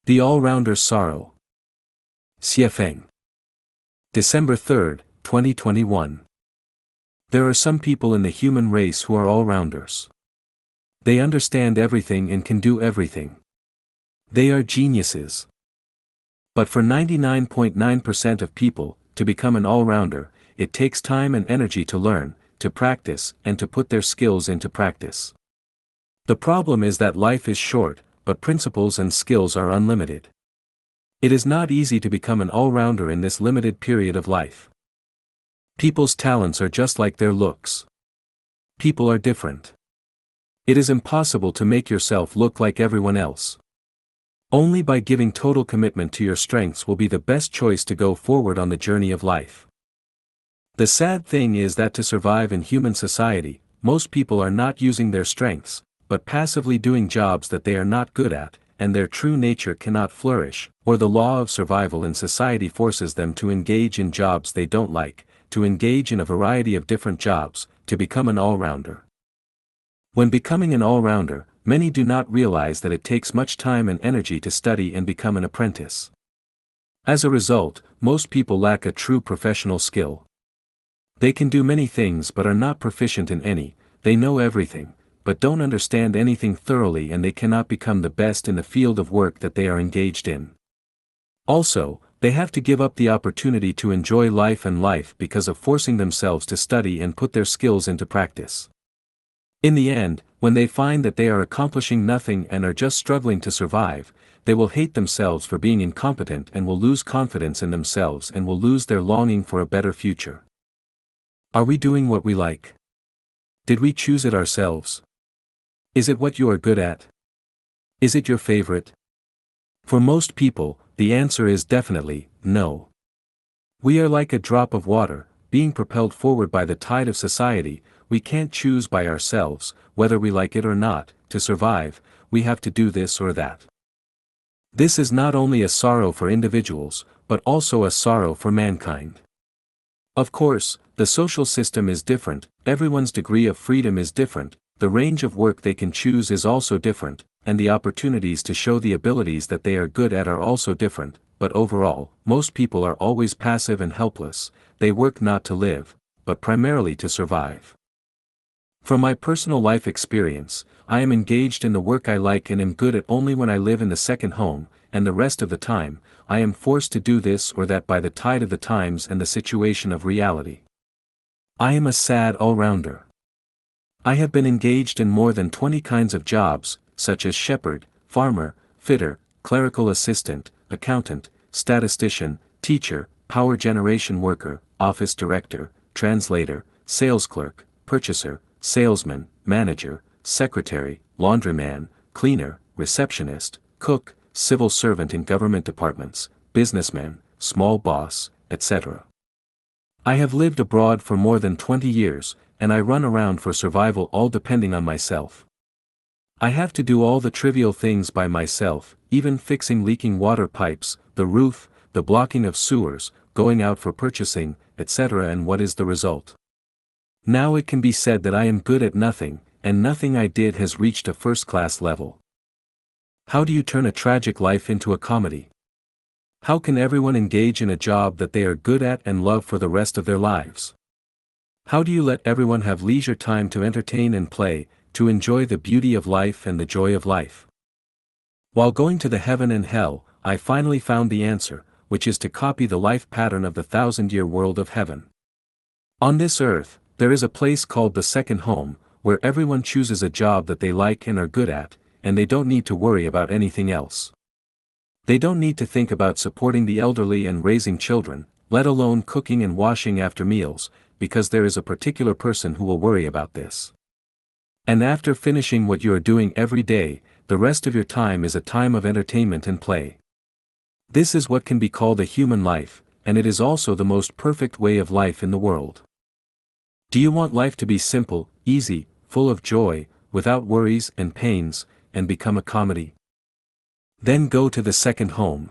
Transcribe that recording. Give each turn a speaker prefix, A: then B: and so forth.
A: The All-Rounder's Sorrow. Xiefeng. December 3, 2021. There are some people in the human race who are all-rounders. They understand everything and can do everything. They are geniuses. But for 99.9% of people, to become an all-rounder, it takes time and energy to learn, to practice, and to put their skills into practice. The problem is that life is short, but principles and skills are unlimited. It is not easy to become an all-rounder in this limited period of life. People's talents are just like their looks. People are different. It is impossible to make yourself look like everyone else. Only by giving total commitment to your strengths will be the best choice to go forward on the journey of life. The sad thing is that to survive in human society, most people are not using their strengths, but passively doing jobs that they are not good at, and their true nature cannot flourish, or the law of survival in society forces them to engage in jobs they don't like, to engage in a variety of different jobs, to become an all-rounder. When becoming an all-rounder, many do not realize that it takes much time and energy to study and become an apprentice. As a result, most people lack a true professional skill. They can do many things but are not proficient in any. They know everything, but don't understand anything thoroughly, and they cannot become the best in the field of work that they are engaged in. Also, they have to give up the opportunity to enjoy life because of forcing themselves to study and put their skills into practice. In the end, when they find that they are accomplishing nothing and are just struggling to survive, they will hate themselves for being incompetent and will lose confidence in themselves and will lose their longing for a better future. Are we doing what we like? Did we choose it ourselves? Is it what you are good at? Is it your favorite? For most people, the answer is definitely no. We are like a drop of water, being propelled forward by the tide of society. We can't choose by ourselves, whether we like it or not. To survive, we have to do this or that. This is not only a sorrow for individuals, but also a sorrow for mankind. Of course, the social system is different, everyone's degree of freedom is different, the range of work they can choose is also different, and the opportunities to show the abilities that they are good at are also different, but overall, most people are always passive and helpless. They work not to live, but primarily to survive. From my personal life experience, I am engaged in the work I like and am good at only when I live in the second home, and the rest of the time, I am forced to do this or that by the tide of the times and the situation of reality. I am a sad all-rounder. I have been engaged in more than 20 kinds of jobs, such as shepherd, farmer, fitter, clerical assistant, accountant, statistician, teacher, power generation worker, office director, translator, sales clerk, purchaser, salesman, manager, secretary, laundryman, cleaner, receptionist, cook, civil servant in government departments, businessman, small boss, etc. I have lived abroad for more than 20 years, and I run around for survival, all depending on myself. I have to do all the trivial things by myself, even fixing leaking water pipes, the roof, the blocking of sewers, going out for purchasing, etc. And what is the result? Now it can be said that I am good at nothing, and nothing I did has reached a first-class level. How do you turn a tragic life into a comedy? How can everyone engage in a job that they are good at and love for the rest of their lives? How do you let everyone have leisure time to entertain and play, to enjoy the beauty of life and the joy of life? While going to the heaven and hell, I finally found the answer, which is to copy the life pattern of the 1,000-year world of heaven. On this earth, there is a place called the second home, where everyone chooses a job that they like and are good at, and they don't need to worry about anything else. They don't need to think about supporting the elderly and raising children, let alone cooking and washing after meals, because there is a particular person who will worry about this. And after finishing what you are doing every day, the rest of your time is a time of entertainment and play. This is what can be called a human life, and it is also the most perfect way of life in the world. Do you want life to be simple, easy, full of joy, without worries and pains, and become a comedy? Then go to the second home.